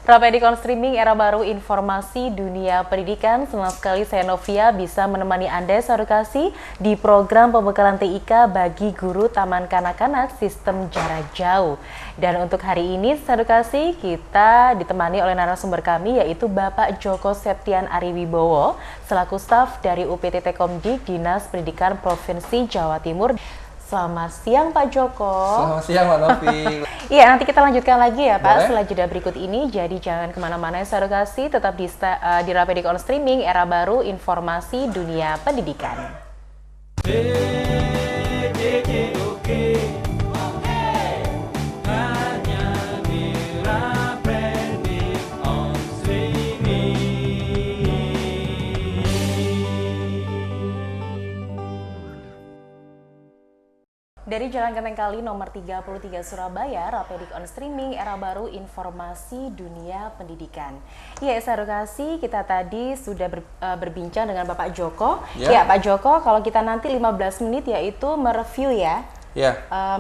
Rapedicon Streaming Era Baru Informasi Dunia Pendidikan. Senang sekali saya Novia bisa menemani Anda edukasi di program pembekalan TIK bagi guru Taman Kanak-kanak Sistem Jarak Jauh. Dan untuk hari ini edukasi kita ditemani oleh narasumber kami yaitu Bapak Joko Septian Ariwibowo selaku staf dari UPT Tekomdik Dinas Pendidikan Provinsi Jawa Timur. Selamat siang Pak Joko. Selamat siang Mbak Novi. Iya, nanti kita lanjutkan lagi ya Pak Boleh. setelah jeda berikut ini. Jadi jangan kemana-mana ya edukasi, tetap di Rapedicon Streaming Era Baru Informasi Dunia Pendidikan. Dari Jalan Genteng Kali nomor 33 Surabaya, Rapedicon Streaming Era Baru Informasi Dunia Pendidikan. Ya, edukasi kita tadi sudah berbincang dengan Bapak Joko. Ya, Pak Joko, kalau kita nanti 15 menit yaitu mereview ya.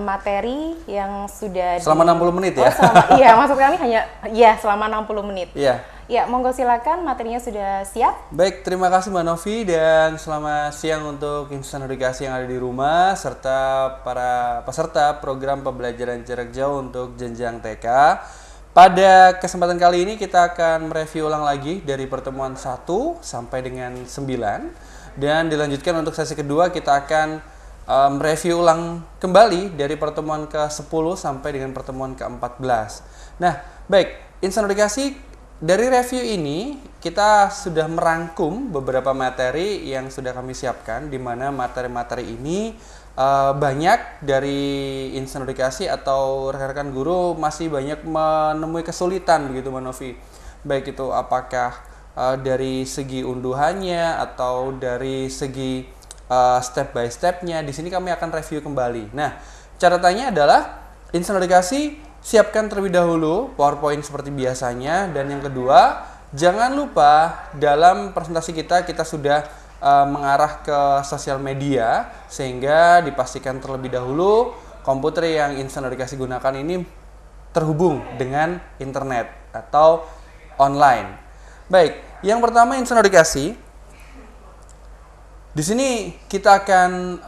Materi yang sudah selama 60 menit ya? Iya, maksud kami hanya selama 60 menit. Iya. Ya, monggo silakan, materinya sudah siap. Baik, terima kasih Mbak Novi dan selamat siang untuk insan edukasi yang ada di rumah serta para peserta program pembelajaran jarak jauh untuk jenjang TK. Pada kesempatan kali ini kita akan mereview ulang lagi dari pertemuan 1 sampai dengan 9 dan dilanjutkan untuk sesi kedua kita akan mereview ulang kembali dari pertemuan ke-10 sampai dengan pertemuan ke-14. Nah, baik, insan edukasi, dari review ini kita sudah merangkum beberapa materi yang sudah kami siapkan, di mana materi-materi ini banyak dari insan edukasi atau rekan-rekan guru masih banyak menemui kesulitan begitu Mbak Novi. Baik itu apakah dari segi unduhannya atau dari segi step by stepnya. Di sini kami akan review kembali. Nah, catatannya adalah insan edukasi siapkan terlebih dahulu PowerPoint seperti biasanya, dan yang kedua, jangan lupa dalam presentasi kita sudah mengarah ke sosial media sehingga dipastikan terlebih dahulu komputer yang insan edukasi gunakan ini terhubung dengan internet atau online. Baik, yang pertama insan edukasi. Di sini kita akan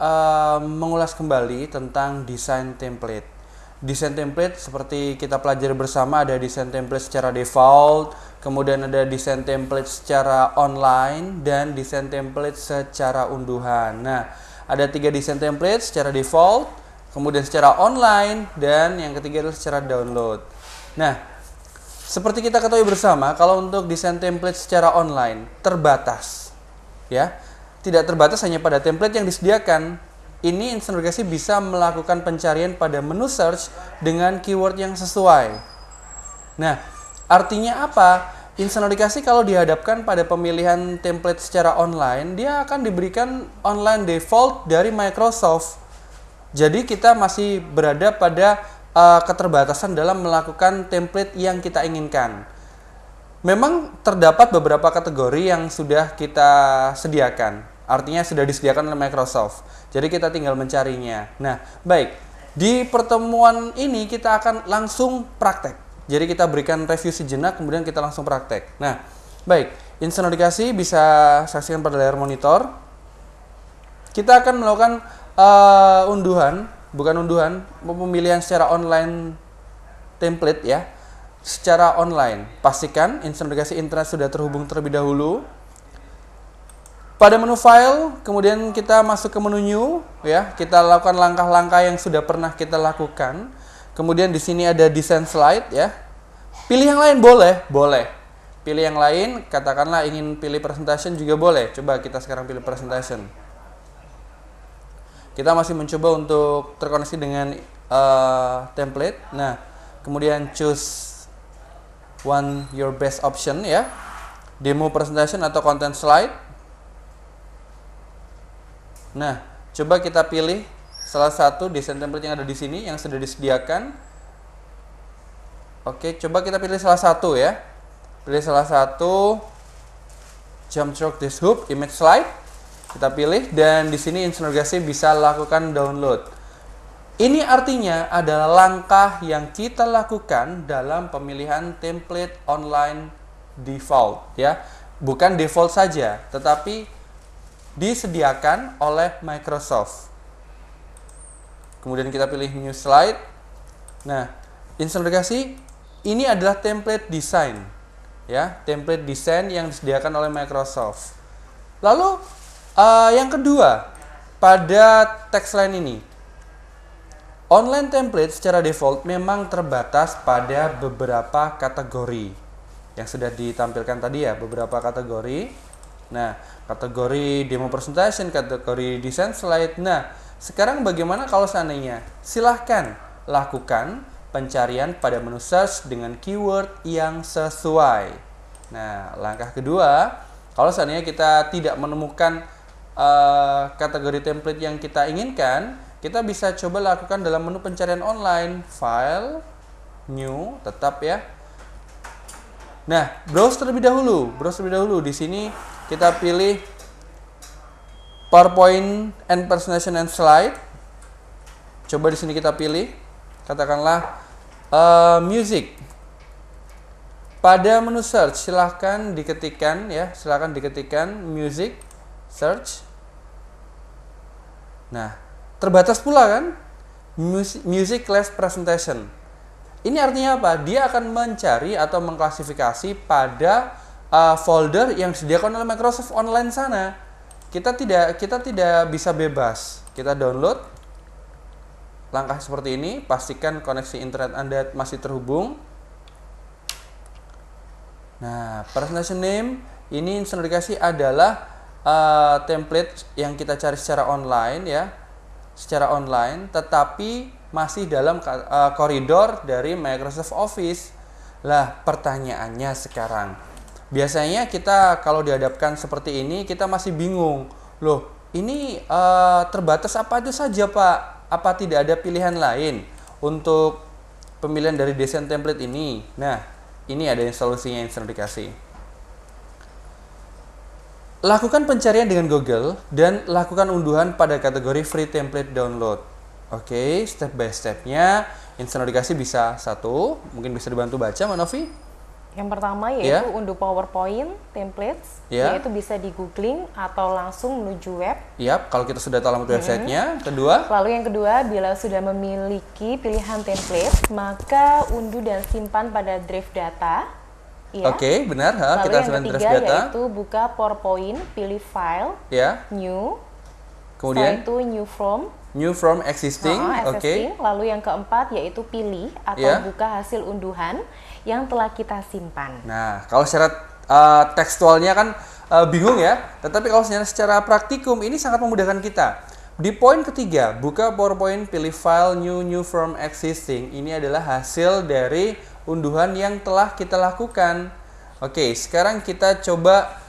mengulas kembali tentang desain template. Desain template seperti kita pelajari bersama, ada desain template secara default, kemudian ada desain template secara online, dan desain template secara unduhan. Nah, ada 3 desain template secara default, kemudian secara online, dan yang ketiga adalah secara download. Nah, seperti kita ketahui bersama, kalau untuk desain template secara online terbatas, ya, tidak terbatas hanya pada template yang disediakan. Ini insan edukasi bisa melakukan pencarian pada menu search dengan keyword yang sesuai. Nah, artinya apa? Insan edukasi kalau dihadapkan pada pemilihan template secara online, dia akan diberikan online default dari Microsoft. Jadi kita masih berada pada keterbatasan dalam melakukan template yang kita inginkan. Memang terdapat beberapa kategori yang sudah kita sediakan. Artinya sudah disediakan oleh Microsoft. Jadi kita tinggal mencarinya. Nah, baik. Di pertemuan ini kita akan langsung praktek. Jadi kita berikan review sejenak, kemudian kita langsung praktek. Nah, baik. Insan edukasi bisa saksikan pada layar monitor. Kita akan melakukan pemilihan secara online template ya. Secara online. Pastikan insan edukasi internet sudah terhubung terlebih dahulu. Pada menu file, kemudian kita masuk ke menu new, ya. Kita lakukan langkah-langkah yang sudah pernah kita lakukan. Kemudian di sini ada desain slide, ya. Pilih yang lain boleh, boleh. Pilih yang lain, katakanlah ingin pilih presentation juga boleh. Coba kita sekarang pilih presentation. Kita masih mencoba untuk terkoneksi dengan template. Nah, kemudian choose your best option, ya. Demo presentation atau content slide. Nah, coba kita pilih salah satu desain template yang ada di sini yang sudah disediakan. Oke, coba kita pilih salah satu ya. Pilih salah satu, jump stroke this hoop, image slide. Kita pilih dan di sini insan edukasi bisa lakukan download. Ini artinya adalah langkah yang kita lakukan dalam pemilihan template online default ya. Bukan default saja, tetapi disediakan oleh Microsoft. Kemudian kita pilih new slide. Nah, instruksi ini adalah template design ya, template design yang disediakan oleh Microsoft. Lalu yang kedua, pada tagline ini, online template secara default memang terbatas pada beberapa kategori yang sudah ditampilkan tadi ya, beberapa kategori. Nah, kategori demo presentation, kategori design slide. Nah, sekarang bagaimana kalau seandainya? Silahkan lakukan pencarian pada menu search dengan keyword yang sesuai. Nah, langkah kedua, kalau seandainya kita tidak menemukan kategori template yang kita inginkan, kita bisa coba lakukan dalam menu pencarian online, file, new, tetap ya. Nah, browse terlebih dahulu. Di sini kita pilih PowerPoint and Presentation and Slide. Coba di sini kita pilih, katakanlah music. Pada menu search silahkan diketikkan music, search. Nah, terbatas pula kan music class presentation. Ini artinya apa? Dia akan mencari atau mengklasifikasi pada folder yang disediakan oleh Microsoft Online sana. Kita tidak bisa bebas. Kita download. Langkah seperti ini, pastikan koneksi internet Anda masih terhubung. Nah, presentation name ini instruksi adalah template yang kita cari secara online ya. Secara online, tetapi masih dalam koridor dari Microsoft Office. Lah, pertanyaannya sekarang, biasanya kita kalau dihadapkan seperti ini, kita masih bingung. Loh, ini terbatas apa itu saja, Pak? Apa tidak ada pilihan lain untuk pemilihan dari desain template ini? Nah, ini ada solusinya yang sudah dikasih. Lakukan pencarian dengan Google dan lakukan unduhan pada kategori free template download. Oke, step by stepnya instruksi dikasih bisa satu, mungkin bisa dibantu baca, Mbak Novi. Yang pertama yaitu unduh PowerPoint templates, yaitu bisa di googling atau langsung menuju web. Kalau kita sudah tahu alamat websitenya. Kedua. Lalu yang kedua, bila sudah memiliki pilihan template, maka unduh dan simpan pada drive data. Oke, benar. Lalu Kita yang ketiga drive data. yaitu buka PowerPoint, pilih file, new. Kemudian setelah itu new from existing. Lalu yang keempat yaitu pilih atau buka hasil unduhan yang telah kita simpan. Nah, kalau secara tekstualnya kan bingung ya, tetapi kalau secara praktikum ini sangat memudahkan kita. Di poin ketiga, buka PowerPoint, pilih file, new from existing. Ini adalah hasil dari unduhan yang telah kita lakukan. Oke, sekarang kita coba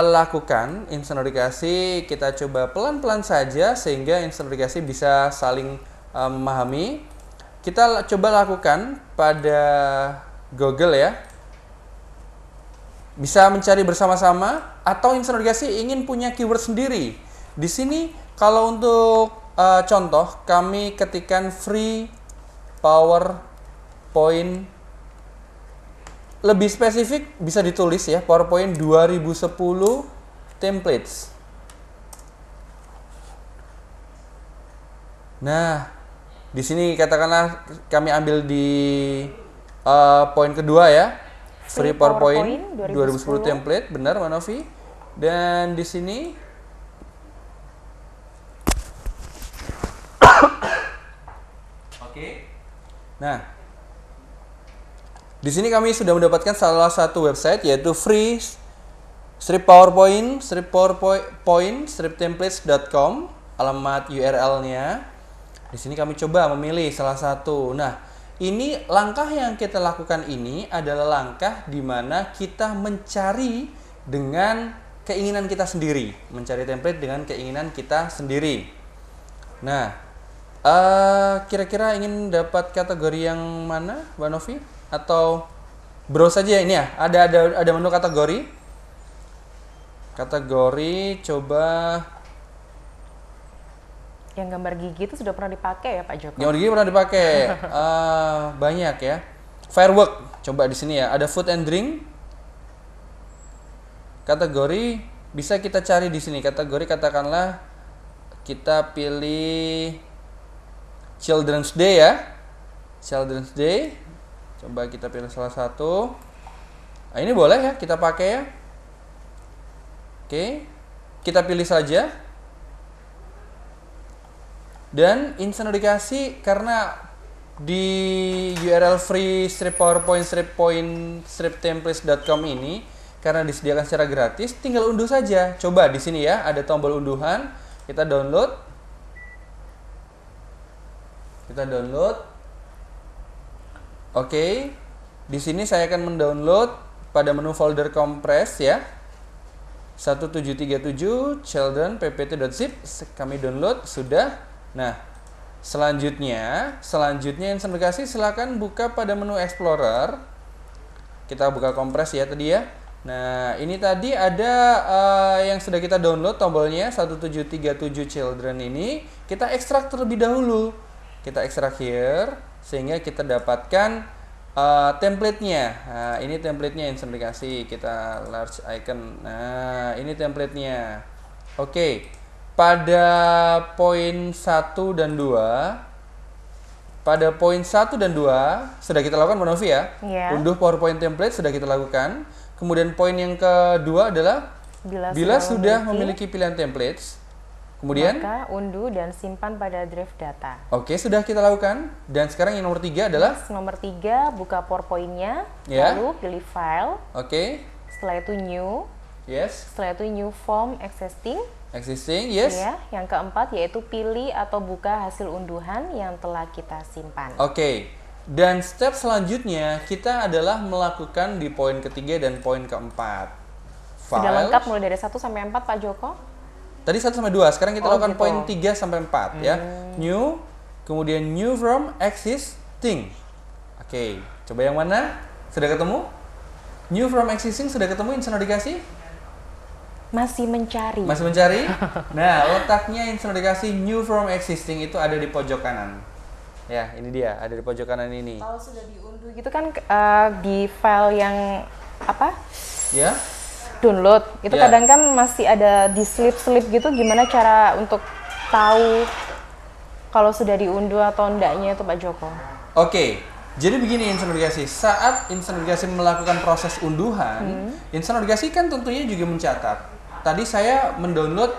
lakukan instruksi. Kita coba pelan-pelan saja sehingga instruksi bisa saling memahami. Kita coba lakukan pada Google ya. Bisa mencari bersama-sama atau instruksi ingin punya keyword sendiri. Di sini kalau untuk contoh kami ketikkan free PowerPoint, lebih spesifik bisa ditulis ya, PowerPoint 2010 templates. Nah, di sini katakanlah kami ambil di poin kedua ya, free PowerPoint 2010 template, benar Mbak Novi. Dan di sini nah, di sini kami sudah mendapatkan salah satu website yaitu free striptemplates.com, alamat URL-nya. Di sini kami coba memilih salah satu. Nah, ini langkah yang kita lakukan ini adalah langkah di mana kita mencari dengan keinginan kita sendiri, mencari template dengan keinginan kita sendiri. Nah, kira-kira ingin dapat kategori yang mana, Mbak Novi? Atau browse saja ini ya? Ada menu kategori. Kategori, coba Yang gambar gigi itu sudah pernah dipakai ya Pak Joko? Gambar gigi pernah dipakai. Banyak ya. Firework, coba di sini ya. Ada food and drink. Kategori bisa kita cari di sini. Kategori katakanlah kita pilih Children's Day ya. Children's Day. Coba kita pilih salah satu. Nah, ini boleh ya kita pakai ya. Oke. Kita pilih saja. Dan instant notifikasi karena di URL free strip-powerpoint-strip-templates.com ini karena disediakan secara gratis, tinggal unduh saja. Coba di sini ya, ada tombol unduhan, kita download. Oke. Di sini saya akan mendownload pada menu folder compress ya. 1737 children ppt.zip kami download sudah. Nah, selanjutnya instant notifikasi silakan buka pada menu Explorer. Kita buka kompres ya tadi ya. Nah, ini tadi ada yang sudah kita download tombolnya 1737 children ini. Kita ekstrak terlebih dahulu. Kita ekstrak here sehingga kita dapatkan template-nya. Nah, ini template-nya instant notifikasi. Kita large icon. Nah, ini template-nya. Oke. Pada poin 1 dan 2 sudah kita lakukan Mbak Novi ya. Unduh PowerPoint template sudah kita lakukan. Kemudian poin yang kedua adalah bila sudah memiliki pilihan templates, kemudian maka unduh dan simpan pada drive data. Oke, sudah kita lakukan. Dan sekarang yang nomor 3 adalah nomor 3 buka PowerPoint-nya, lalu pilih file. Oke. Setelah itu new. Yes. Setelah itu new form existing, yes. Ya, yang keempat yaitu pilih atau buka hasil unduhan yang telah kita simpan. Oke. Dan step selanjutnya kita adalah melakukan di poin ketiga dan poin keempat. Sudah lengkap mulai dari 1 sampai 4 Pak Joko? Tadi 1 sampai 2, sekarang kita lakukan poin 3 sampai 4 ya. New, kemudian new from existing. Oke, coba yang mana? Sudah ketemu? New from existing sudah ketemu instant notifikasi? Masih mencari. Nah, letaknya instant notifikasi new from existing itu ada di pojok kanan. Ya, ini dia, ada di pojok kanan ini. Kalau sudah diunduh gitu kan di file yang apa? Ya. Download. Itu kadang kan masih ada di slip-slip gitu, gimana cara untuk tahu kalau sudah diunduh atau enggaknya itu Pak Joko? Oke. Jadi begini instant notifikasi, saat instant notifikasi melakukan proses unduhan, instant notifikasi kan tentunya juga mencatat. Tadi saya mendownload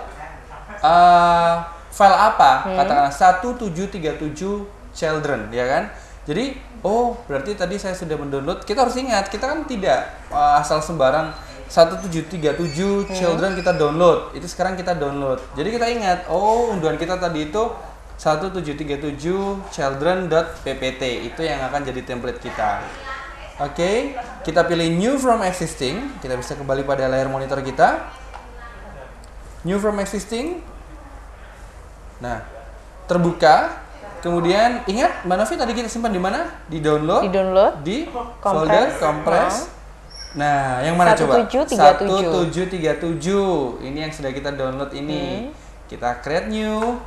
file apa? Katakanlah 1737 children, ya kan? Jadi, berarti tadi saya sudah mendownload. Kita harus ingat, kita kan tidak asal sembarang 1737 children kita download. Itu sekarang kita download. Jadi kita ingat, unduhan kita tadi itu 1737 children.ppt itu yang akan jadi template kita. Oke, kita pilih new from existing. Kita bisa kembali pada layar monitor kita. New from existing. Nah, terbuka. Kemudian ingat, Mbak Novi tadi kita simpan di mana? Di download. Di folder compress. Nah, yang mana 1737. coba? 1737. Ini yang sudah kita download ini. Kita create new.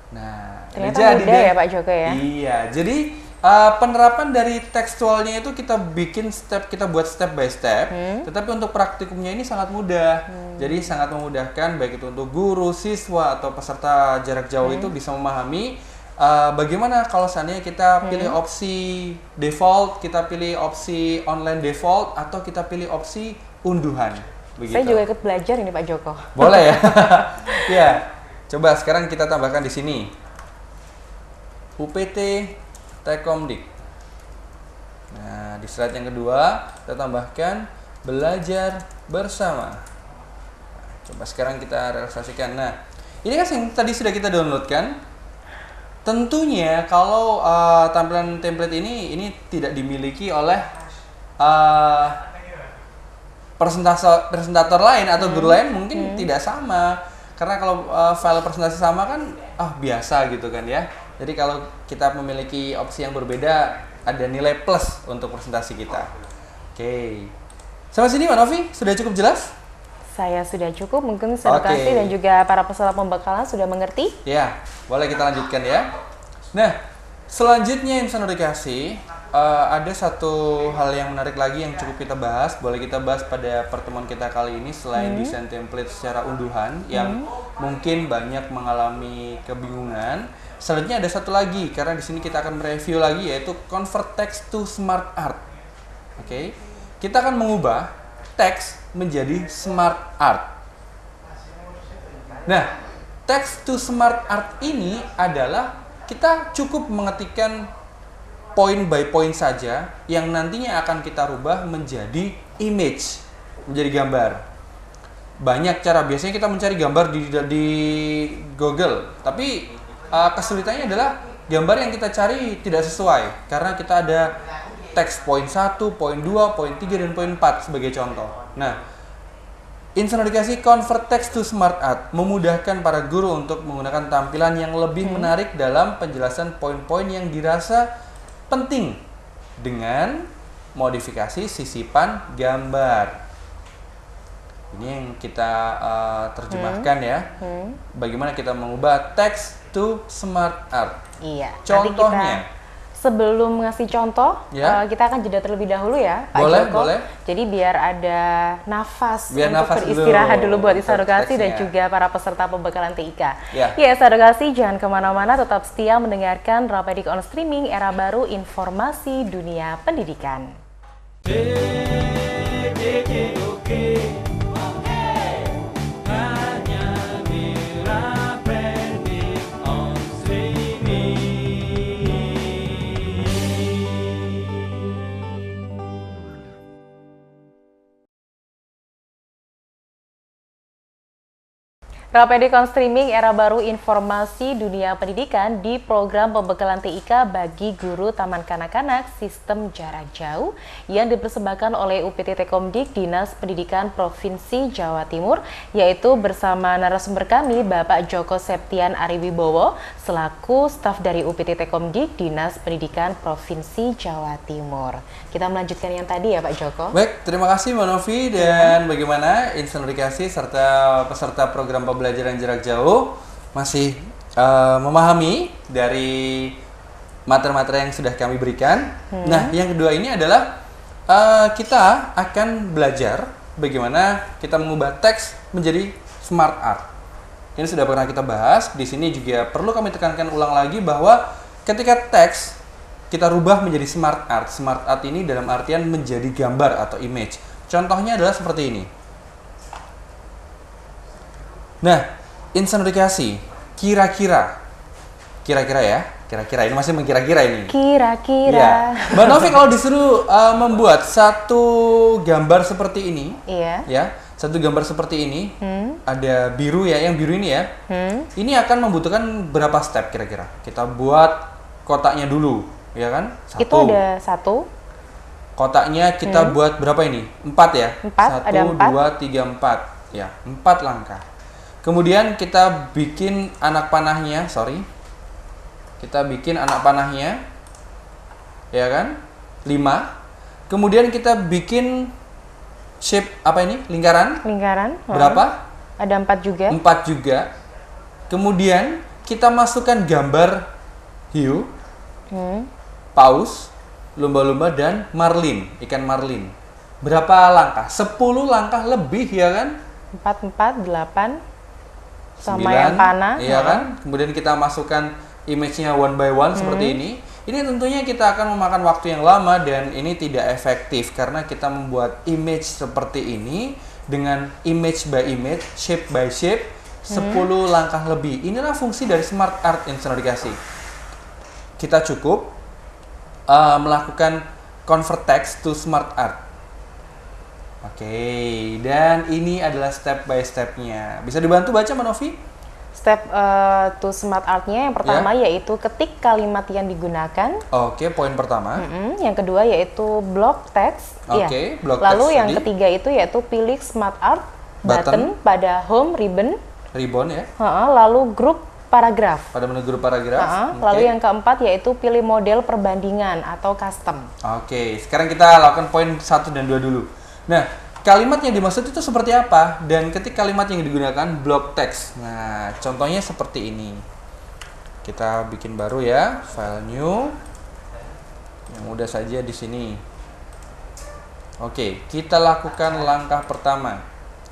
Nah, ternyata ini jadi mudah ya Pak Joko ya? Iya, jadi penerapan dari tekstualnya itu kita buat step by step. Tetapi untuk praktikumnya ini sangat mudah. Jadi sangat memudahkan baik itu untuk guru, siswa atau peserta jarak jauh itu bisa memahami bagaimana kalau seandainya kita pilih opsi default, kita pilih opsi online default atau kita pilih opsi unduhan. Begitu. Saya juga ikut belajar ini Pak Joko. Boleh ya? Ya. Coba sekarang kita tambahkan di sini UPT Tekomdik. Nah, di slide yang kedua kita tambahkan belajar bersama. Coba sekarang kita realisasikan. Nah, ini kan yang tadi sudah kita download kan? Tentunya kalau tampilan template ini tidak dimiliki oleh presentator lain atau guru lain mungkin tidak sama. Karena kalau file presentasi sama kan biasa gitu kan ya. Jadi kalau kita memiliki opsi yang berbeda, ada nilai plus untuk presentasi kita. Oke. Sampai sini Mbak Novi, sudah cukup jelas? saya sudah cukup, mungkin edukasi dan juga para peserta pembekalan sudah mengerti. Ya, boleh kita lanjutkan ya. Nah, selanjutnya insan edukasi, ada satu hal yang menarik lagi yang cukup kita bahas. Boleh kita bahas pada pertemuan kita kali ini selain desain template secara unduhan yang mungkin banyak mengalami kebingungan. Selanjutnya ada satu lagi karena di sini kita akan mereview lagi, yaitu convert text to smart art. Oke. Kita akan mengubah teks menjadi smart art. Nah, text to smart art ini adalah kita cukup mengetikkan point by point saja yang nantinya akan kita rubah menjadi image, menjadi gambar. Banyak cara, biasanya kita mencari gambar di Google, tapi kesulitannya adalah gambar yang kita cari tidak sesuai karena kita ada teks poin 1, poin 2, poin 3, dan poin 4 sebagai contoh. Nah, insan edukasi convert text to smart art memudahkan para guru untuk menggunakan tampilan yang lebih menarik dalam penjelasan poin-poin yang dirasa penting dengan modifikasi sisipan gambar. Ini yang kita terjemahkan ya. Bagaimana kita mengubah text to smart art. Iya. Contohnya. Sebelum ngasih contoh, kita akan jeda terlebih dahulu ya, Pak Joko. Boleh. Jadi biar ada nafas untuk nafas beristirahat dulu buat Insan Edukasi dan juga para peserta pembekalan TIK. Ya, Insan Edukasi jangan kemana-mana, tetap setia mendengarkan Rapedik on Streaming, era baru informasi dunia pendidikan. Rapedik on Streaming, era baru informasi dunia pendidikan di program pembekalan TIK bagi guru Taman Kanak-Kanak Sistem Jarak Jauh yang dipersembahkan oleh UPT Tekomdik Dinas Pendidikan Provinsi Jawa Timur, yaitu bersama narasumber kami Bapak Joko Septian Ariwibowo selaku staf dari UPT Tekomdik Dinas Pendidikan Provinsi Jawa Timur. Kita melanjutkan yang tadi ya Pak Joko. Baik, terima kasih Mbak Novi, dan bagaimana insan edukasi serta peserta program pembelajaran jarak jauh masih memahami dari materi-materi yang sudah kami berikan. Nah, yang kedua ini adalah kita akan belajar bagaimana kita mengubah teks menjadi smart art. Ini sudah pernah kita bahas. Di sini juga perlu kami tekankan ulang lagi bahwa ketika teks kita rubah menjadi smart art. Smart art ini dalam artian menjadi gambar atau image. Contohnya adalah seperti ini. Nah, insan edukasi, kira-kira ya, kira-kira ini masih mengkira-kira ini. Kira-kira. Ya. Mbak Novi kalau disuruh membuat satu gambar seperti ini, ya, satu gambar seperti ini, ada biru ya, yang biru ini ya, ini akan membutuhkan berapa step kira-kira? Kita buat kotaknya dulu, ya kan? Satu. Itu ada satu. Kotaknya kita buat berapa ini? 4 ya? 4, ada 4. 1, 2, 3, 4. Ya, 4 langkah. Kemudian kita bikin anak panahnya, kita bikin anak panahnya, ya kan? 5. Kemudian kita bikin shape apa ini? Lingkaran. Berapa? Ada 4 juga. 4 juga. Kemudian kita masukkan gambar hiu, paus, lumba-lumba, dan marlin, ikan marlin. Berapa langkah? 10 langkah lebih, ya kan? 4, 8. Sama 9, yang panah, iya kan? Kemudian kita masukkan image-nya one by one seperti ini. Ini tentunya kita akan memakan waktu yang lama dan ini tidak efektif karena kita membuat image seperti ini dengan image by image, shape by shape, 10 langkah lebih. Inilah fungsi dari smart art insan edukasi. Kita cukup melakukan convert text to smart art. Oke, dan ini adalah step by step-nya. Bisa dibantu baca, Mbak Novi? Step to smart art-nya yang pertama yaitu ketik kalimat yang digunakan. Oke, poin pertama. Yang kedua yaitu block text. Oke, block Lalu text yang tadi. ketiga itu yaitu pilih smart art button pada home ribbon. Ribbon ya. Lalu grup paragraf. Pada menu grup paragraf. Lalu yang keempat yaitu pilih model perbandingan atau custom. Oke, sekarang kita lakukan poin 1 dan 2 dulu. Nah, kalimat yang dimaksud itu seperti apa dan ketika kalimat yang digunakan block text. Nah, contohnya seperti ini. Kita bikin baru ya, file new. Yang mudah saja di sini. Oke, kita lakukan langkah pertama,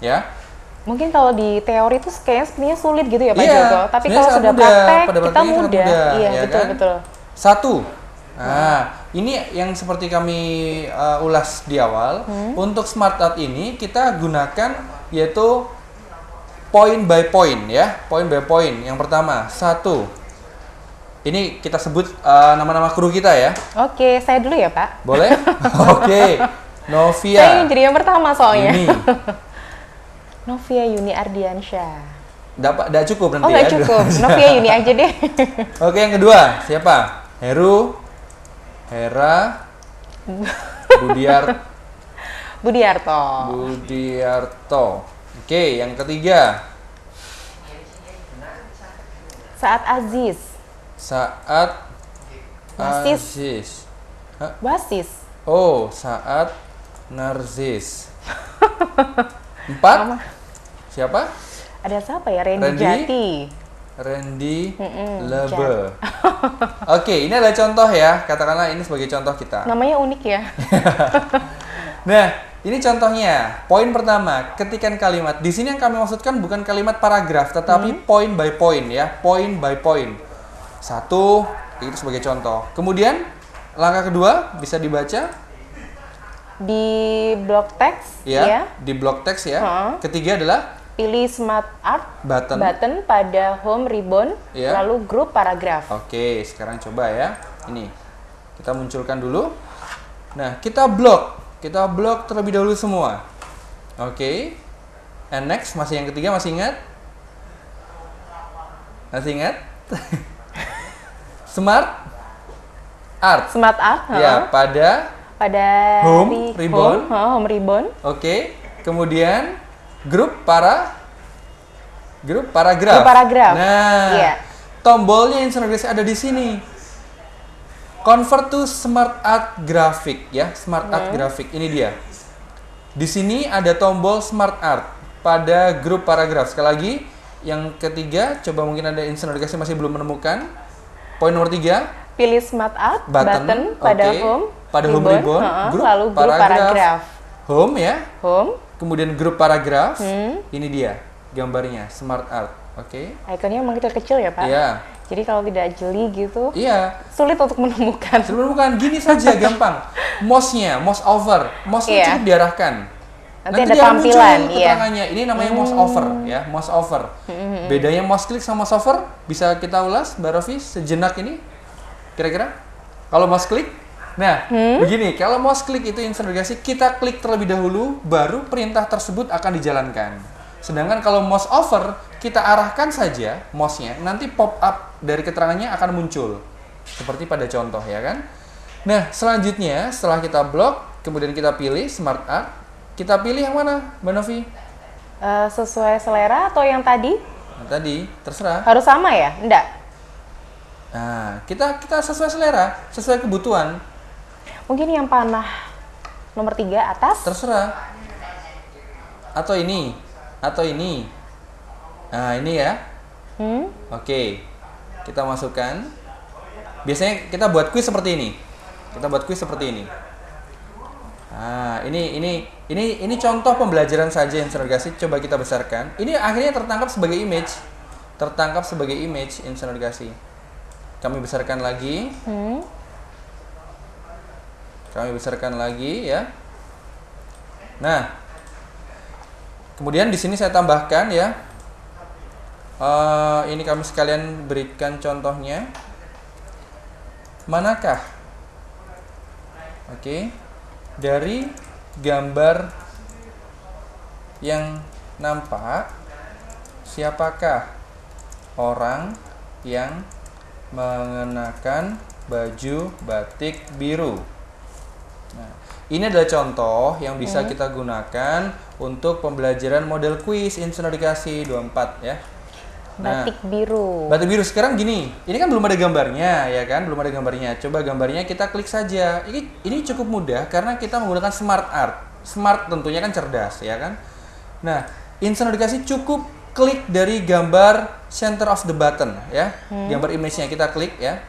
ya. Mungkin kalau di teori itu kayaknya sepertinya sulit gitu ya Pak Iya, Joko. Tapi sebenarnya kalau sangat sudah mudah. praktek, Pada kita prakteknya sangat mudah. mudah, Iya, ya betul kan? betul. 1. Nah, ini yang seperti kami ulas di awal. Untuk smart art ini kita gunakan yaitu point by point ya, point by point. Yang pertama, 1. Ini kita sebut nama-nama kru kita ya. Oke, saya dulu ya Pak. Boleh? Oke. Novia. Saya ingin jadi yang pertama soalnya. Ini. Novia Yuni Ardiansyah. Nggak cukup nanti Oh nggak ya. cukup, Novia Yuni aja deh. Oke, yang kedua siapa? Heru, Hera, Budiarto. Budiarto. Oke, yang ketiga Saat Aziz. Saat Narsis. Aziz. Hah? Basis. Oh, Saat Narsis. 4. Siapa? Ada siapa ya? Randy Randy? Jati. Randy Lebe. Oke, ini adalah contoh ya. Katakanlah ini sebagai contoh kita. Namanya unik ya. Nah, ini contohnya. Poin pertama, ketikan kalimat. Di sini yang kami maksudkan bukan kalimat paragraf, tetapi point by point ya, point by point. 1, itu sebagai contoh. Kemudian langkah kedua bisa dibaca Di blog teks ya, di block text ya. Ketiga adalah pilih Smart Art button. pada home ribbon, Ya. lalu grup paragraf. Oke, sekarang coba ya. Ini kita munculkan dulu. Nah, kita blok terlebih dahulu semua. Oke. And next, masih yang ketiga, masih ingat? Masih ingat? Smart Art. Smart Art Ya, pada home ribbon. home ribbon. Oke. Kemudian grup paragraf. Grup paragraf. Nah, Iya. tombolnya Insight ada di sini. Convert to Smart Art Graphic ya, Smart Art Graphic ini dia. Di sini ada tombol Smart Art pada grup paragraf. Sekali lagi, yang ketiga, coba mungkin ada Insight masih belum menemukan. Poin nomor 3, Pilih Smart Art button, pada oke. home Pada home ribbon, lalu grup paragraf. Home ya, Home. kemudian grup paragraf. Ini dia gambarnya Smart Art. Oke. Ikonnya memang kecil-kecil ya Pak. Iya. Jadi kalau tidak jeli gitu, Iya. sulit untuk menemukan. Sebelum bukan gini saja gampang. Mouse-nya, mouse over. Mouse-nya Iya. cukup diarahkan. Nanti ada dia akan muncul tampilan, iya. keterangannya. Ini namanya mouse over ya, mouse over. Bedanya mouse click sama mouse over bisa kita ulas, Mbak Rofi, sejenak ini. Kira-kira? Kalau mouse click, nah, begini, kalau mouse click itu instansi kita klik terlebih dahulu, baru perintah tersebut akan dijalankan. Sedangkan kalau mouse over, kita arahkan saja mouse-nya, nanti pop up dari keterangannya akan muncul. Seperti pada contoh ya kan. Nah, selanjutnya setelah kita blok, kemudian kita pilih Smart Art, kita pilih yang mana, Mbak Novi? Sesuai selera atau yang tadi? Nah, tadi, terserah. Harus sama ya? Enggak. Nah, kita sesuai selera, sesuai kebutuhan, Mungkin yang panah nomor 3 atas. terserah. Atau ini. Nah, ini ya. Oke, kita masukkan. Biasanya kita buat kuis seperti ini. Nah, ini contoh pembelajaran saja yang sergasi. Coba kita besarkan. Ini akhirnya tertangkap sebagai image insergasi. Kami besarkan lagi. Ya. Nah, kemudian di sini saya tambahkan ya. Ini kami sekalian berikan contohnya. Manakah? Oke. Dari gambar yang nampak, siapakah orang yang mengenakan baju batik biru? Nah, ini adalah contoh yang bisa kita gunakan untuk pembelajaran model kuis Insight 24 ya. Nah, Batik biru. batik biru sekarang gini, ini kan belum ada gambarnya ya kan, Coba gambarnya kita klik saja. Ini cukup mudah karena kita menggunakan Smart Art. smart tentunya kan cerdas ya kan. Nah, instant notifikasi cukup klik dari gambar center of the button ya. Gambar image-nya kita klik ya.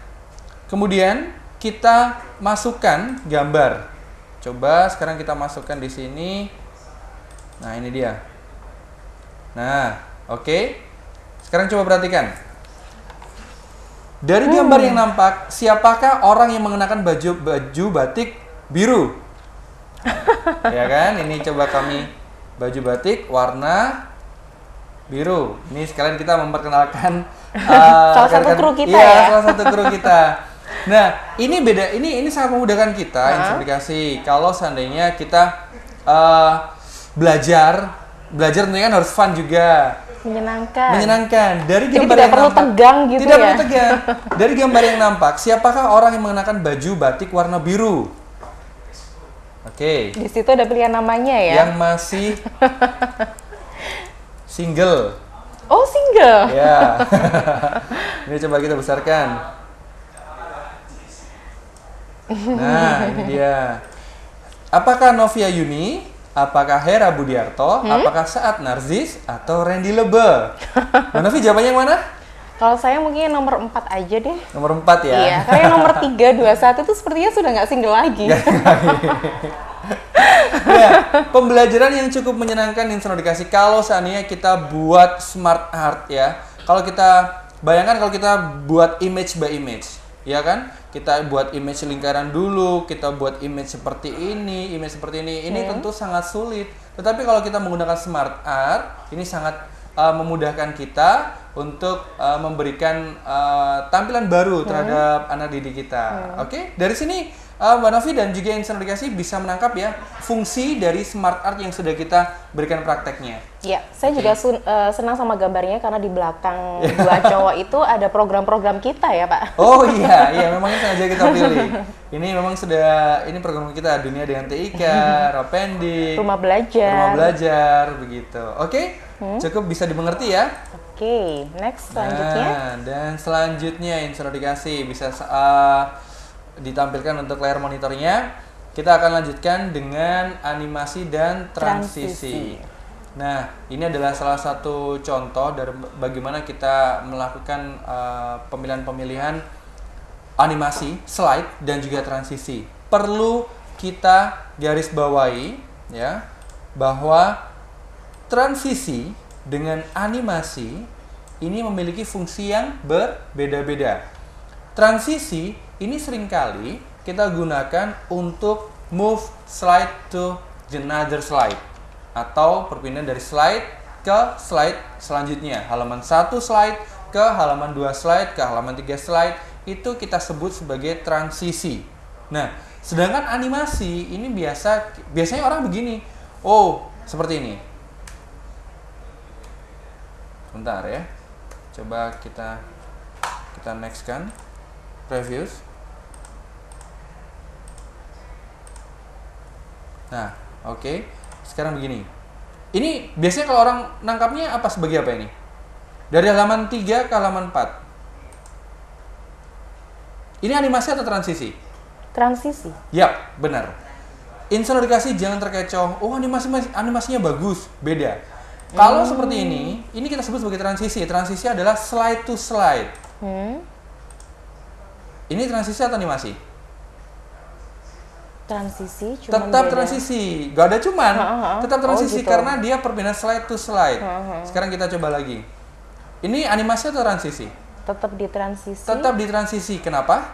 Kemudian kita masukkan gambar. Coba sekarang kita masukkan di sini. Nah, ini dia. Nah, oke. Sekarang coba perhatikan. Dari gambar yang nampak, siapakah orang yang mengenakan baju batik biru? Ya kan? Ini coba kami baju batik warna biru. Ini sekalian kita memperkenalkan salah satu kru kita ya. Salah satu kru kita. Nah, ini beda. Ini sangat memudahkan kita instant kalau seandainya kita belajar tentunya kan harus fun juga. Menyenangkan. Dari gambar tidak yang perlu nampak, tegang gitu tidak ya. perlu tegang. Dari gambar yang nampak, siapakah orang yang mengenakan baju batik warna biru? Oke. Di situ ada pilihan namanya ya. Yang masih single. Oh, single. Ya. Ini coba kita besarkan. Nah, ini dia. Apakah Novia Yuni? Apakah Hera Budiarto? Apakah Saat Narsis? Atau Randy Lebe? Mbak Novi jawabannya yang mana? Kalau saya mungkin nomor 4 aja deh. Nomor 4 ya? Iya, karena yang nomor 3, 2, 1 itu sepertinya sudah nggak single lagi. Ya, pembelajaran yang cukup menyenangkan instant notifikasi kalau seandainya kita buat smart art ya. Kalau kita bayangkan kalau kita buat image by image, ya kan? Kita buat image lingkaran dulu, kita buat image seperti ini, ini tentu sangat sulit. Tetapi kalau kita menggunakan smart art, ini sangat memudahkan kita untuk memberikan tampilan baru terhadap anak didik kita. Oke? Dari sini Mbak Novi dan juga instant notifikasi bisa menangkap ya fungsi dari smart art yang sudah kita berikan prakteknya. Ya, saya juga senang sama gambarnya karena di belakang dua cowok itu ada program-program kita ya, Pak. Oh iya, memang ini sengaja kita pilih. Ini memang ini program kita Dunia dengan TIK, Rapendi, Rumah Belajar, begitu. Oke, cukup bisa dimengerti ya. Oke, next selanjutnya. Nah, dan selanjutnya instant notifikasi bisa ditampilkan untuk layar monitornya. Kita akan lanjutkan dengan animasi dan transisi. Nah, ini adalah salah satu contoh dari bagaimana kita melakukan pemilihan animasi, slide dan juga transisi. Perlu kita garis bawahi ya bahwa transisi dengan animasi ini memiliki fungsi yang berbeda-beda. Transisi ini seringkali kita gunakan untuk move slide to another slide atau perpindahan dari slide ke slide selanjutnya. Halaman 1 slide ke halaman 2 slide ke halaman 3 slide itu kita sebut sebagai transisi. Nah, sedangkan animasi ini biasanya orang begini. Oh, seperti ini. Bentar ya. Coba kita next kan. Previews. Nah, oke. Sekarang begini. Ini biasanya kalau orang nangkapnya apa sebagai apa ini? Dari halaman 3 ke halaman 4. Ini animasi atau transisi? Transisi. Yap, benar. Instant notifikasi jangan terkecoh. Oh, animasinya bagus. Beda. Kalau seperti ini kita sebut sebagai transisi. Transisi adalah slide to slide. Ini transisi atau animasi? Transisi, cuma tetap beda. Transisi, gak ada cuman, tetap transisi gitu. karena dia perpindahan slide to slide. Sekarang kita coba lagi. Ini animasi atau transisi? Tetap di transisi. Tetap di transisi. Kenapa?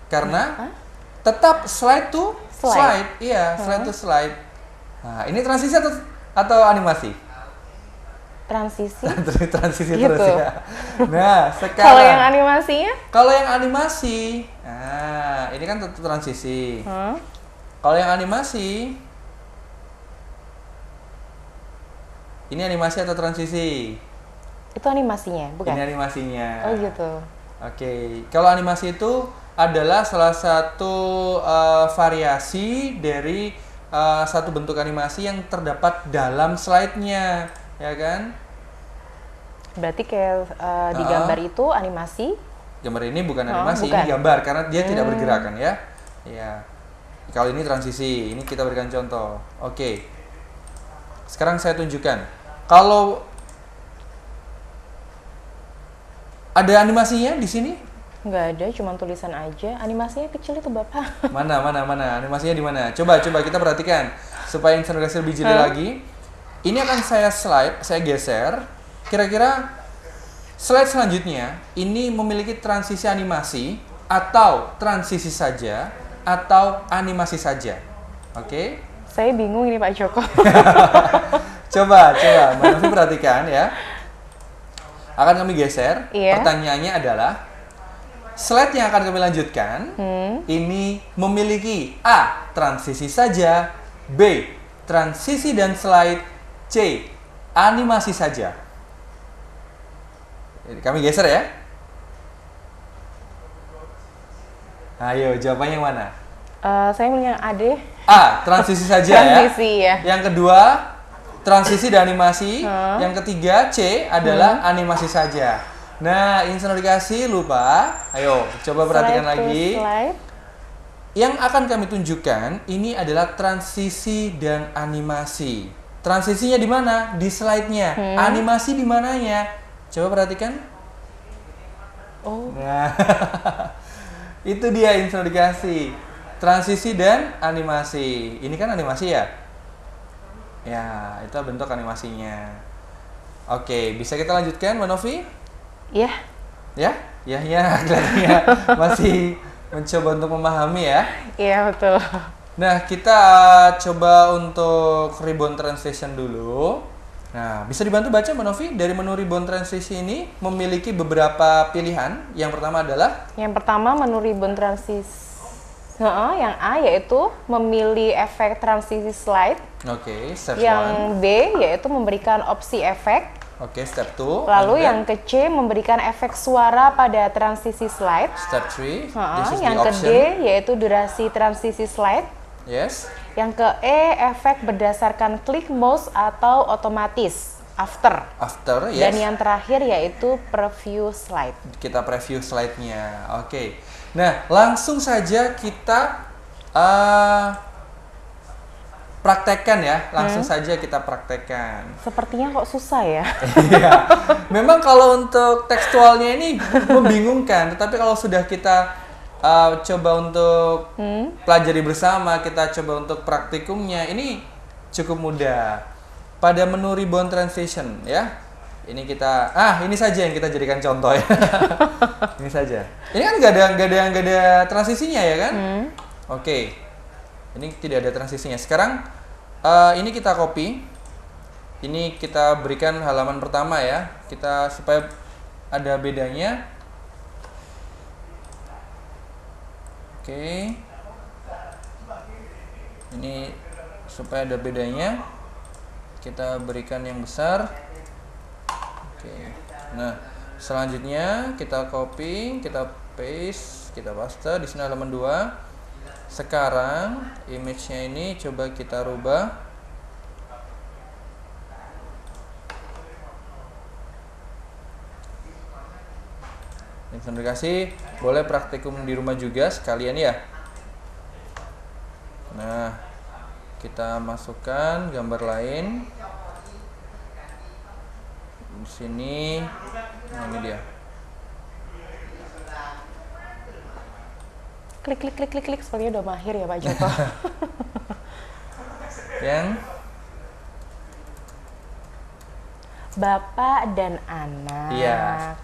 Karena tetap slide to slide. Iya, slide to slide. Nah, ini transisi atau animasi? Transisi. Transisi gitu. terus ya. Nah, sekarang Kalau yang animasinya? Kalau yang animasi, nah ini kan tetap transisi. Kalau yang animasi, ini animasi atau transisi? Itu animasinya, bukan? Ini animasinya. Oh gitu. Oke, kalau animasi itu adalah salah satu variasi dari satu bentuk animasi yang terdapat dalam slide-nya, ya kan? Berarti kayak di gambar itu animasi? Gambar ini bukan animasi, bukan. ini gambar karena dia tidak bergerak kan ya. Ya. Kalau ini transisi, ini kita berikan contoh. Oke. Sekarang saya tunjukkan. Kalau ada animasinya di sini? Nggak ada, cuma tulisan aja. Animasinya kecil itu Bapak. Mana? Animasinya di mana? Coba kita perhatikan supaya integrasi lebih jeli lagi. Ini akan saya geser. Kira-kira slide selanjutnya ini memiliki transisi animasi atau transisi saja atau animasi saja. Oke? Saya bingung ini Pak Joko. Coba Mbak Novi perhatikan ya. Akan kami geser. Iya. Pertanyaannya adalah slide yang akan kami lanjutkan ini memiliki A. Transisi saja, B. Transisi dan slide, C. Animasi saja. Jadi kami geser ya. Ayo jawabannya yang mana? Saya milih yang A deh. A. Transisi saja Transisi ya. Yang kedua transisi dan animasi. Yang ketiga C adalah animasi saja. Nah, insan dikasih lupa. Ayo, coba perhatikan lagi. Slide. Yang akan kami tunjukkan ini adalah transisi dan animasi. Transisinya di mana? Di slide-nya. Animasi di mananya? Coba perhatikan. Oh. Nah, itu dia insan dikasih. Transisi dan animasi. Ini kan animasi ya? Ya, itu bentuk animasinya. Oke, bisa kita lanjutkan, Mbak Novi? Iya. Ya, kelihatannya masih mencoba untuk memahami ya. Iya, betul. Nah, kita coba untuk ribbon translation dulu. Nah, bisa dibantu baca Mbak Novi? Dari menu ribbon translation ini memiliki beberapa pilihan. Yang pertama adalah? Yang pertama menu ribbon transisi. Yang A yaitu memilih efek transisi slide. Oke, step 1. Yang B yaitu memberikan opsi efek. Oke, step 2. Lalu yang ke C memberikan efek suara pada transisi slide. Step 3. Yang ke D yaitu durasi transisi slide. Yes. Yang ke E efek berdasarkan klik mouse atau otomatis after. Yes. Dan yang terakhir yaitu preview slide. Kita preview slide-nya. Oke. Nah, langsung saja kita praktekkan ya. Langsung saja kita praktekkan. Sepertinya kok susah ya. Iya. Memang kalau untuk tekstualnya ini membingungkan, tetapi kalau sudah kita coba untuk pelajari bersama, kita coba untuk praktikumnya, ini cukup mudah. Pada menu ribbon translation ya. Ini kita ini saja yang kita jadikan contoh ya. Ini saja. Ini kan nggak ada transisinya ya kan? Oke. Ini tidak ada transisinya. Sekarang ini kita copy. Ini kita berikan halaman pertama ya. Kita supaya ada bedanya. Oke. Ini supaya ada bedanya. Kita berikan yang besar. Oke. Nah, selanjutnya kita copy, kita paste, kita paste di sini halaman 2. Sekarang image-nya ini coba kita rubah. Informasi boleh praktikum di rumah juga sekalian ya. Nah, kita masukkan gambar lain. Di sini, ini dia. Klik, sepertinya udah mahir ya Pak Joko. Yang Bapak dan anak. Iya.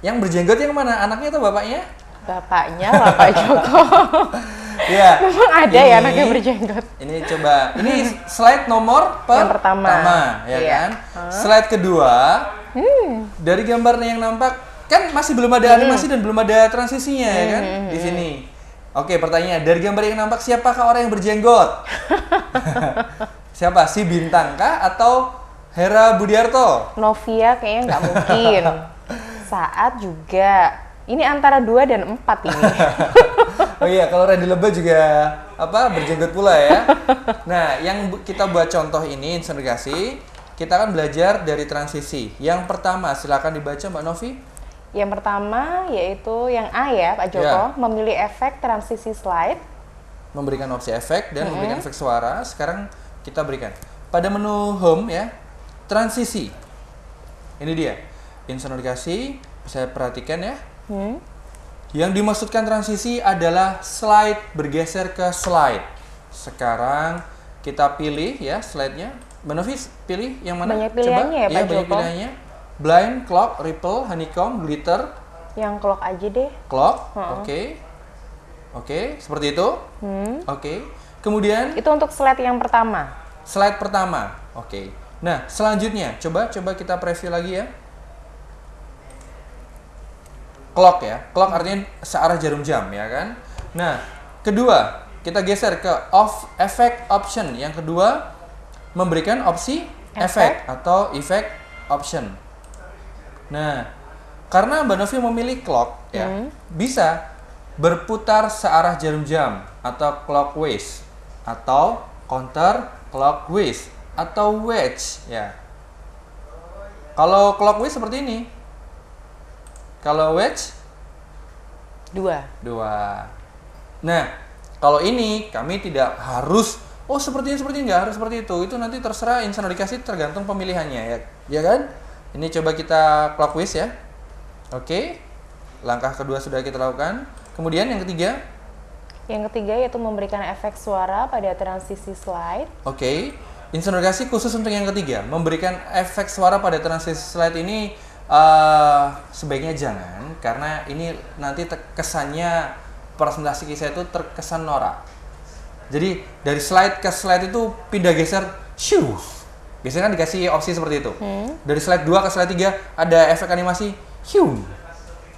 Yang berjenggot yang mana? Anaknya atau bapaknya? Bapaknya Bapak Joko. Iya. Memang ada ya anak yang berjenggot. Ini coba. Ini slide nomor yang pertama. Ya iya. kan? Slide kedua. Dari gambarnya yang nampak kan masih belum ada animasi dan belum ada transisinya ya kan? Di sini. Oke, pertanyaannya, dari gambar yang nampak siapakah orang yang berjenggot? Siapa? Si Bintang kah atau Hera Budiarto? Novia kayaknya nggak mungkin. Saat juga. Ini antara 2 dan 4 ini. Oh iya, kalau Randy Leba juga berjenggot pula ya. Nah, yang kita buat contoh ini integrasi, kita akan belajar dari transisi. Yang pertama, silakan dibaca Mbak Novi. Yang pertama yaitu yang A ya Pak Joko, memilih efek transisi slide. memberikan opsi efek dan memberikan efek suara. Sekarang kita berikan pada menu home ya, transisi. Ini dia insonorisasi, saya perhatikan ya. Yang dimaksudkan transisi adalah slide bergeser ke slide. Sekarang kita pilih ya slide-nya. Mbak Novi pilih yang mana? Banyak pilihannya ya, Pak banyak Joko? pilihannya. Blind, clock, ripple, honeycomb, glitter. Yang clock aja deh. Clock, oke. Oke, seperti itu. Oke. Kemudian Itu untuk slide yang pertama. slide pertama. Oke. Nah, selanjutnya coba kita preview lagi ya. Clock ya. Clock artinya searah jarum jam ya kan. Nah, kedua, kita geser ke off effect option. Yang kedua, memberikan opsi efek atau effect option. Nah, karena Mbak Novi memilih clock ya, bisa berputar searah jarum jam atau clockwise atau counter clockwise atau wedge ya. Kalau clockwise seperti ini. Kalau wedge 2. Nah, kalau ini kami tidak harus seperti ini nggak harus seperti itu. Itu nanti terserah insan dikasih tergantung pemilihannya ya kan? Ini coba kita clockwise ya. Oke. Langkah kedua sudah kita lakukan. Kemudian yang ketiga? Yang ketiga yaitu memberikan efek suara pada transisi slide. Oke. Insonorisasi khusus untuk yang ketiga, memberikan efek suara pada transisi slide ini sebaiknya jangan, karena ini nanti kesannya presentasi saya itu terkesan norak. Jadi dari slide ke slide itu pindah geser, shoo. Biasanya kan dikasih opsi seperti itu. Dari slide 2 ke slide 3 ada efek animasi, shoo,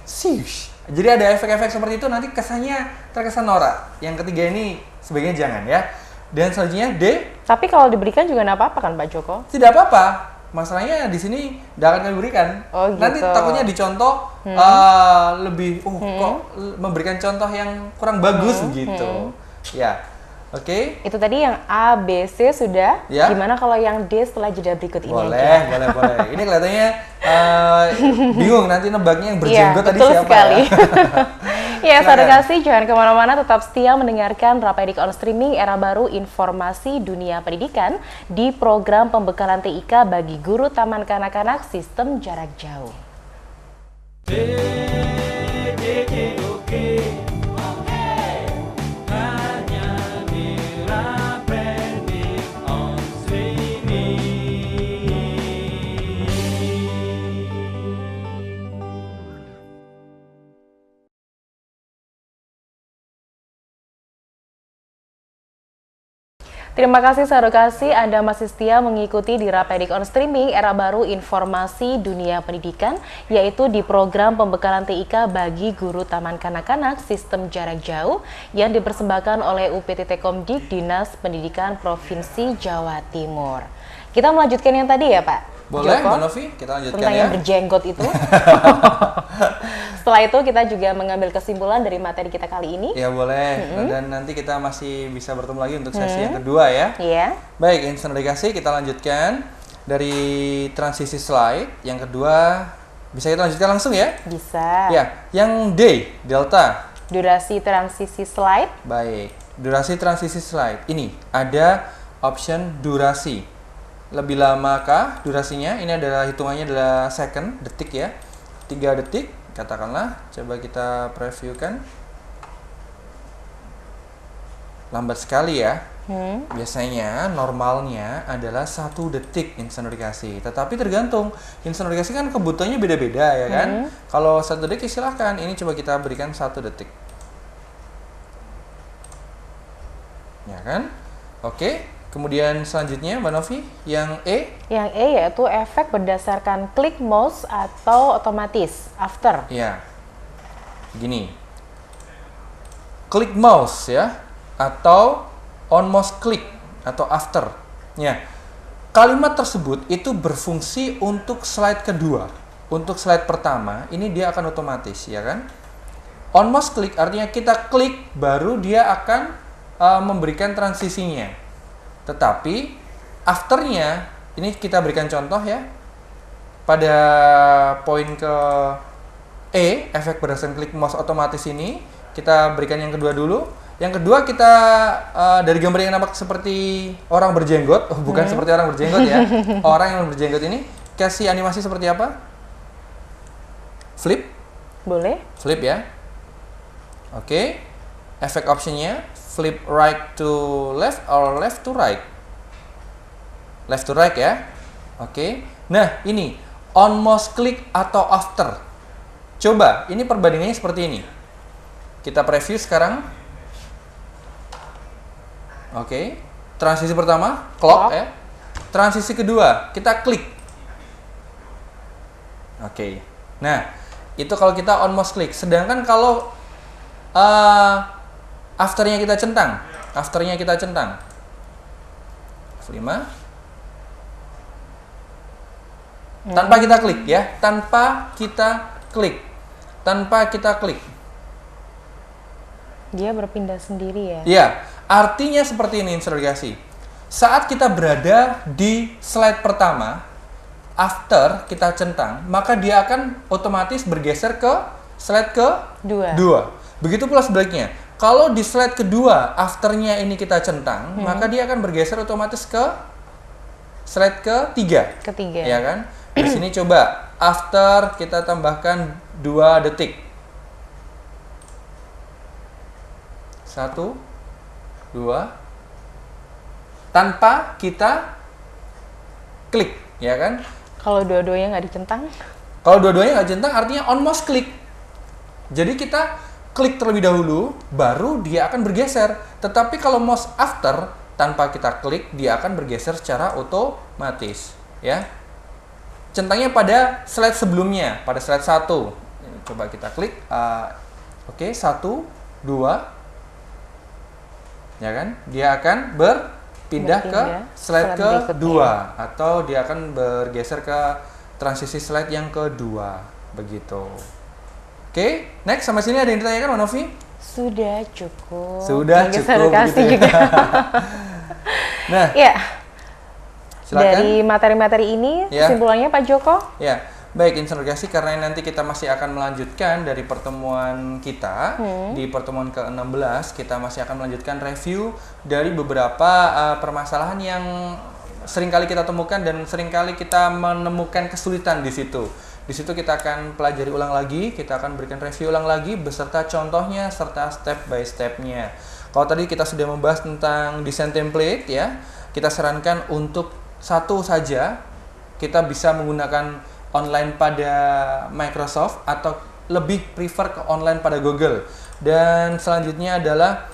shish. Jadi ada efek-efek seperti itu nanti kesannya terkesan norak. Yang ketiga ini sebaiknya jangan ya. Dan selanjutnya D. Tapi kalau diberikan juga nggak apa-apa kan Pak Joko? Tidak apa-apa. Masalahnya di sini tidak akan kami berikan. Oh, gitu. Nanti takutnya dicontoh lebih kok memberikan contoh yang kurang bagus begitu. Ya. Oke. Itu tadi yang A, B, C sudah. Ya. Gimana kalau yang D setelah jeda berikut ini Boleh. Ini kelihatannya bingung nanti nebaknya yang berjenggot tadi betul siapa sekali. Ya. Ya, saudara kasih, jangan kemana-mana, tetap setia mendengarkan Rapedik on Streaming Era Baru Informasi Dunia Pendidikan di program pembekalan TIK bagi guru Taman Kanak-Kanak Sistem Jarak Jauh. Terima kasih saudara kasih, Anda masih setia mengikuti di Rapedik on Streaming Era Baru Informasi Dunia Pendidikan, yaitu di program pembekalan TIK bagi guru Taman Kanak-Kanak Sistem Jarak Jauh yang dipersembahkan oleh UPT Tekomdik Dinas Pendidikan Provinsi Jawa Timur. Kita melanjutkan yang tadi ya Pak Boleh, Joko, Mbak Novi, kita lanjutkan tentang ya. yang berjenggot itu. Setelah itu kita juga mengambil kesimpulan dari materi kita kali ini. Ya boleh, dan nanti kita masih bisa bertemu lagi untuk sesi yang kedua ya. Iya. Baik, insan dikasih kita lanjutkan dari transisi slide. Yang kedua, bisa kita lanjutkan langsung ya? Bisa. Ya, yang D, delta. Durasi transisi slide. Baik, durasi transisi slide. Ini ada option durasi. Lebih lamakah durasinya? Ini adalah hitungannya adalah second, detik ya. 3 detik, katakanlah. Coba kita previewkan. Lambat sekali ya. Biasanya normalnya adalah 1 detik insonorisasi. Tetapi tergantung. Insonorisasi kan kebutuhannya beda-beda ya kan. Kalau 1 detik silahkan. Ini coba kita berikan 1 detik. Ya kan? Oke. Kemudian selanjutnya Mbak Novi, yang E? Yang E yaitu efek berdasarkan klik mouse atau otomatis, after. Ya, gini. Klik mouse ya, atau on mouse click, atau after. Ya, kalimat tersebut itu berfungsi untuk slide kedua. Untuk slide pertama, ini dia akan otomatis, ya kan? On mouse click artinya kita klik, baru dia akan memberikan transisinya. Tetapi afternya, ini kita berikan contoh ya. Pada poin ke E, efek berdasarkan klik mouse otomatis ini, kita berikan yang kedua dulu. Yang kedua kita dari gambar yang nampak seperti orang berjenggot, bukan seperti orang berjenggot ya. Orang yang berjenggot ini kasih animasi seperti apa? Flip. Boleh. Flip ya. Oke. Efek optionnya flip right to left or left to right. Left to right ya. Oke. Nah, ini on mouse click atau after. Coba, ini perbandingannya seperti ini. Kita preview sekarang. Oke. Transisi pertama, clock ya. Transisi kedua, kita klik. Oke. Nah, itu kalau kita on mouse click. Sedangkan kalau afternya kita centang. F5. Tanpa kita klik ya, tanpa kita klik. Dia berpindah sendiri ya. Iya, artinya seperti ini interogasi. Saat kita berada di slide pertama, after kita centang, maka dia akan otomatis bergeser ke slide kedua. Begitu pula sebaliknya. Kalau di slide kedua, afternya ini kita centang, maka dia akan bergeser otomatis ke slide ketiga. Ya kan? Di sini coba after kita tambahkan 2 detik. 1, 2, tanpa kita klik, ya kan? Kalau dua-duanya nggak dicentang? Kalau dua-duanya nggak centang, artinya on mouse click. Jadi kita klik terlebih dahulu, baru dia akan bergeser. Tetapi kalau mouse after, tanpa kita klik, dia akan bergeser secara otomatis. Ya, centangnya pada slide sebelumnya, pada slide 1. Coba kita klik. Oke, 1, 2. Ya kan? Dia akan berpindah ke slide kedua, atau dia akan bergeser ke transisi slide yang kedua, begitu. Oke, next, sampai sini ada yang ditanyakan, Mbak Novi? Sudah cukup. Sudah cukup gitu ya. Juga. Nah, ya. Silakan. Dari materi-materi ini, kesimpulannya Pak Joko? Ya, baik, interogasi, karena nanti kita masih akan melanjutkan dari pertemuan kita. Di pertemuan ke-16, kita masih akan melanjutkan review dari beberapa permasalahan yang seringkali kita temukan dan seringkali kita menemukan kesulitan di situ. Di situ kita akan pelajari ulang lagi, kita akan berikan review ulang lagi beserta contohnya serta step by step-nya. Kalau tadi kita sudah membahas tentang desain template ya, kita sarankan untuk satu saja, kita bisa menggunakan online pada Microsoft atau lebih prefer ke online pada Google. Dan selanjutnya adalah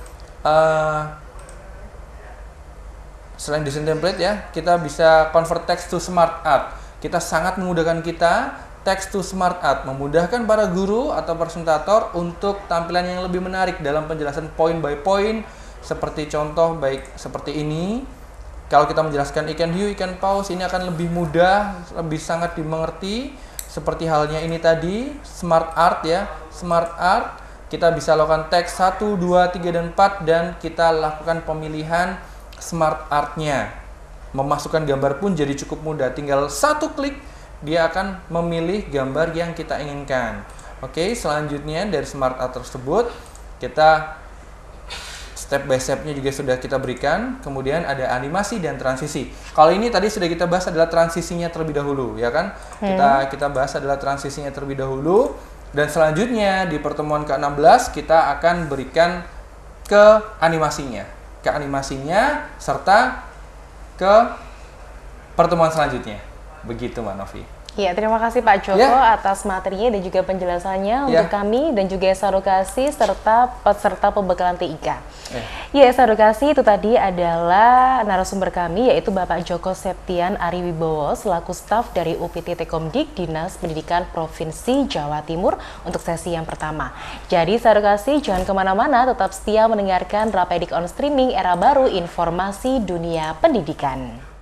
selain desain template ya, kita bisa convert text to smart art. Kita sangat memudahkan kita text to smart art, memudahkan para guru atau presentator untuk tampilan yang lebih menarik dalam penjelasan point by point, seperti contoh baik seperti ini. Kalau kita menjelaskan ikan hiu, ikan paus, ini akan lebih mudah, lebih sangat dimengerti. Seperti halnya ini tadi, smart art ya, smart art. Kita bisa lakukan teks 1, 2, 3, dan 4, dan kita lakukan pemilihan smart art-nya. Memasukkan gambar pun jadi cukup mudah, tinggal satu klik, dia akan memilih gambar yang kita inginkan. Oke, selanjutnya dari smart art tersebut, kita step by step-nya juga sudah kita berikan. Kemudian ada animasi dan transisi. Kalau ini tadi sudah kita bahas adalah transisinya terlebih dahulu, ya kan? Kita bahas adalah transisinya terlebih dahulu. Dan selanjutnya di pertemuan ke-16 kita akan berikan ke animasinya. Ke animasinya serta ke pertemuan selanjutnya. Begitu Mbak Novi. Ya, terima kasih Pak Joko atas materinya dan juga penjelasannya untuk kami dan juga Edukasi serta peserta pembekalan TIK. Ya, Edukasi itu tadi adalah narasumber kami yaitu Bapak Joko Septian Ariwibowo selaku staf dari UPT Tekomdik Dinas Pendidikan Provinsi Jawa Timur untuk sesi yang pertama. Jadi Edukasi jangan kemana-mana, tetap setia mendengarkan Rapedik on Streaming Era Baru Informasi Dunia Pendidikan.